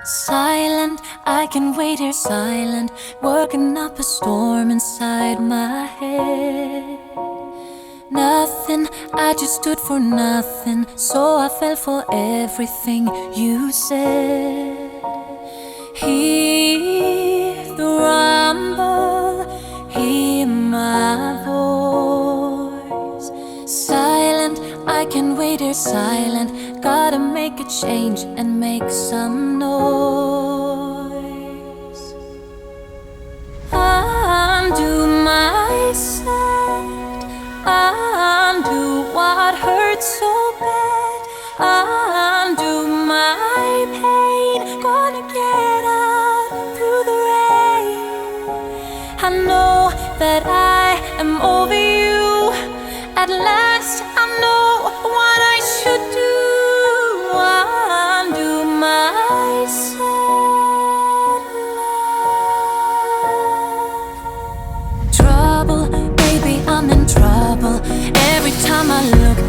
Silent, I can wait here silent, working up a storm inside my head. Nothing, I just stood for nothing, so I fell for everything you said. Hear the rumble, hear my voice. Silent, I can wait here silent, gotta make a change and make some noise. Undo my set, undo what hurt so bad, undo my pain, gonna get out through the rain. I know that I am over you, at last I know what I should do. Undo my sad love. Trouble, baby, I'm in trouble. Every time I look